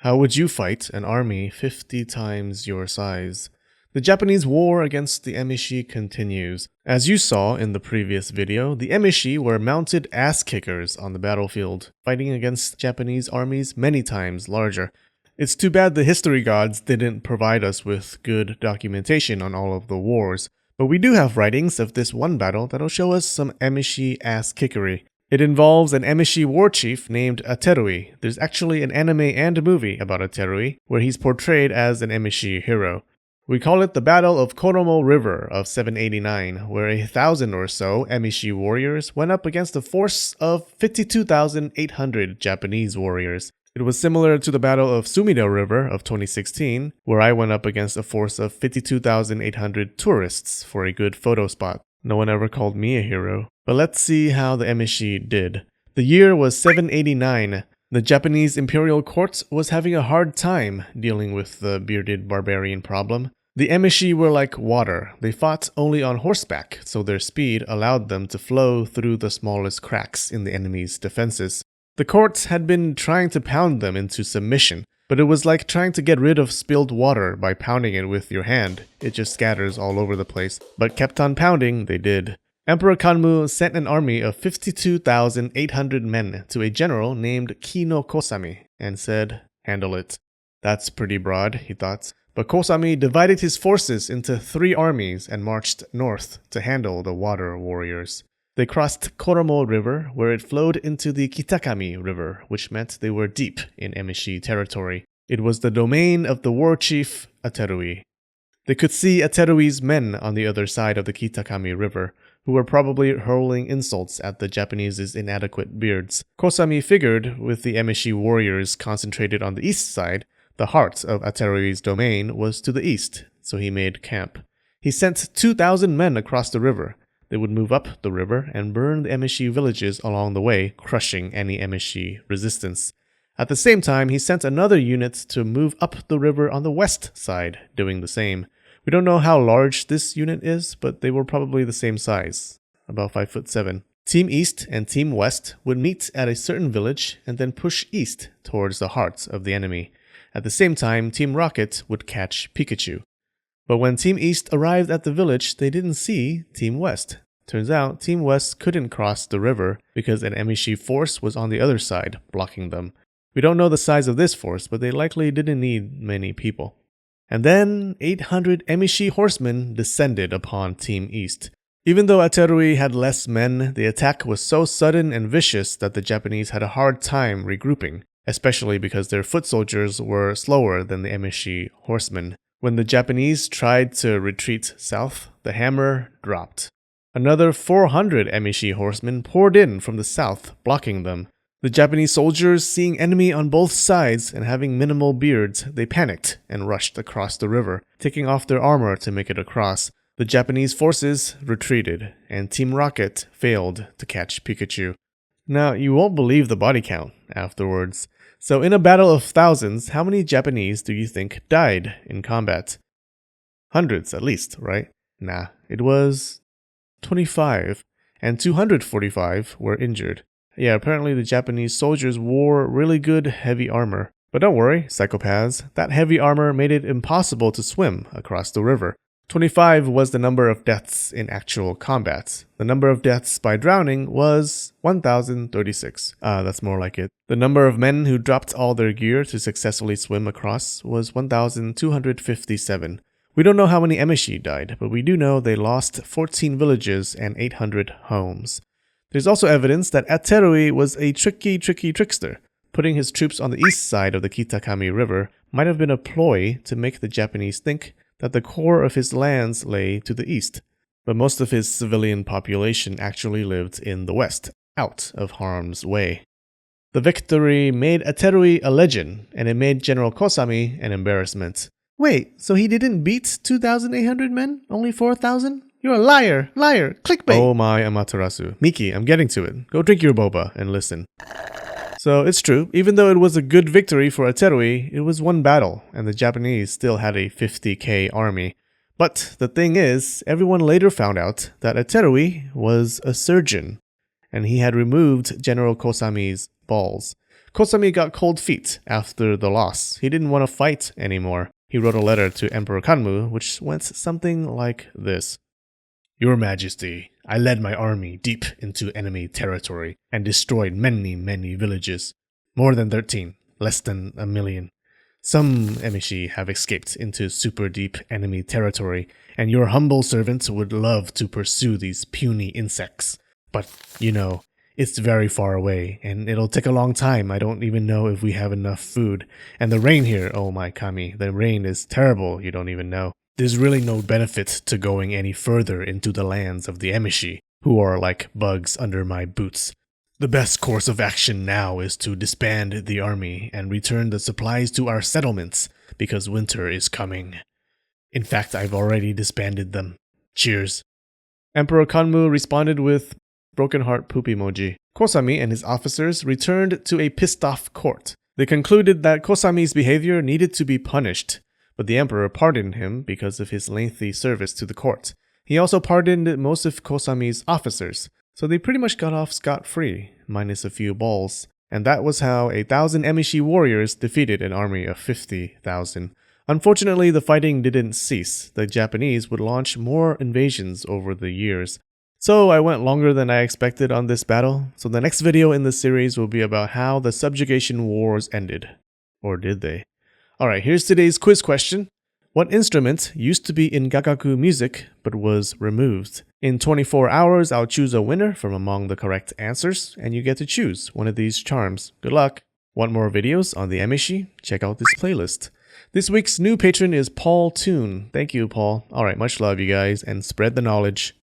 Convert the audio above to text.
How would you fight an army 50 times your size? The Japanese war against the Emishi continues. As you saw in the previous video, the Emishi were mounted ass-kickers on the battlefield, fighting against Japanese armies many times larger. It's too bad the history gods didn't provide us with good documentation on all of the wars, but we do have writings of this one battle that'll show us some Emishi ass-kickery. It involves an Emishi warchief named Aterui. There's actually an anime and a movie about Aterui, where he's portrayed as an Emishi hero. We call it the Battle of Koromo River of 789, where 1,000 or so Emishi warriors went up against a force of 52,800 Japanese warriors. It was similar to the Battle of Sumida River of 2016, where I went up against a force of 52,800 tourists for a good photo spot. No one ever called me a hero. But let's see how the Emishi did. The year was 789. The Japanese imperial court was having a hard time dealing with the bearded barbarian problem. The Emishi were like water. They fought only on horseback, so their speed allowed them to flow through the smallest cracks in the enemy's defenses. The court had been trying to pound them into submission, but it was like trying to get rid of spilled water by pounding it with your hand. It just scatters all over the place. But kept on pounding, they did. Emperor Kanmu sent an army of 52,800 men to a general named Kino Kosami and said, "Handle it." That's pretty broad, he thought. But Kosami divided his forces into 3 armies and marched north to handle the water warriors. They crossed Koromo River, where it flowed into the Kitakami River, which meant they were deep in Emishi territory. It was the domain of the warchief Aterui. They could see Aterui's men on the other side of the Kitakami River, who were probably hurling insults at the Japanese's inadequate beards. Kosami figured, with the Emishi warriors concentrated on the east side, the heart of Aterui's domain was to the east, so he made camp. He sent 2,000 men across the river. They would move up the river and burn the Emishi villages along the way, crushing any Emishi resistance. At the same time, he sent another unit to move up the river on the west side, doing the same. We don't know how large this unit is, but they were probably the same size, about 5'7". Team East and Team West would meet at a certain village and then push east towards the heart of the enemy. At the same time, Team Rocket would catch Pikachu. But when Team East arrived at the village, they didn't see Team West. Turns out, Team West couldn't cross the river because an Emishi force was on the other side, blocking them. We don't know the size of this force, but they likely didn't need many people. And then 800 Emishi horsemen descended upon Team East. Even though Aterui had less men, the attack was so sudden and vicious that the Japanese had a hard time regrouping, especially because their foot soldiers were slower than the Emishi horsemen. When the Japanese tried to retreat south, the hammer dropped. Another 400 Emishi horsemen poured in from the south, blocking them. The Japanese soldiers, seeing enemy on both sides and having minimal beards, they panicked and rushed across the river, taking off their armor to make it across. The Japanese forces retreated, and Team Rocket failed to catch Pikachu. Now, you won't believe the body count afterwards. So in a battle of thousands, how many Japanese do you think died in combat? Hundreds at least, right? Nah, it was 25, and 245 were injured. Yeah, apparently the Japanese soldiers wore really good heavy armor. But don't worry, psychopaths, that heavy armor made it impossible to swim across the river. 25 was the number of deaths in actual combat. The number of deaths by drowning was 1,036. That's more like it. The number of men who dropped all their gear to successfully swim across was 1,257. We don't know how many Emishi died, but we do know they lost 14 villages and 800 homes. There's also evidence that Aterui was a tricky trickster. Putting his troops on the east side of the Kitakami River might have been a ploy to make the Japanese think that the core of his lands lay to the east. But most of his civilian population actually lived in the west, out of harm's way. The victory made Aterui a legend, and it made General Kosami an embarrassment. Wait, so he didn't beat 2,800 men? Only 4,000? You're a liar! Liar! Clickbait! Oh my Amaterasu. Miki, I'm getting to it. Go drink your boba and listen. So it's true, even though it was a good victory for Aterui, it was one battle, and the Japanese still had a 50k army. But the thing is, everyone later found out that Aterui was a surgeon, and he had removed General Kosami's balls. Kosami got cold feet after the loss. He didn't want to fight anymore. He wrote a letter to Emperor Kanmu, which went something like this. Your Majesty, I led my army deep into enemy territory and destroyed many villages. More than 13, less than a million. Some Emishi have escaped into super deep enemy territory, and your humble servant would love to pursue these puny insects. But, you know, it's very far away, and it'll take a long time. I don't even know if we have enough food. And the rain here, oh my kami, the rain is terrible, you don't even know. There's really no benefit to going any further into the lands of the Emishi, who are like bugs under my boots. The best course of action now is to disband the army and return the supplies to our settlements, because winter is coming. In fact, I've already disbanded them. Cheers. Emperor Kanmu responded with broken heart poop emoji. Kosami and his officers returned to a pissed-off court. They concluded that Kosami's behavior needed to be punished, but the emperor pardoned him because of his lengthy service to the court. He also pardoned most of Kosami's officers, so they pretty much got off scot-free, minus a few balls. And that was how 1,000 Emishi warriors defeated an army of 50,000. Unfortunately, the fighting didn't cease. The Japanese would launch more invasions over the years. So I went longer than I expected on this battle, so the next video in the series will be about how the subjugation wars ended. Or did they? Alright, here's today's quiz question. What instrument used to be in Gagaku music but was removed? In 24 hours, I'll choose a winner from among the correct answers, and you get to choose one of these charms. Good luck! Want more videos on the Emishi? Check out this playlist. This week's new patron is Paul Toon. Thank you, Paul. Alright, much love you guys, and spread the knowledge.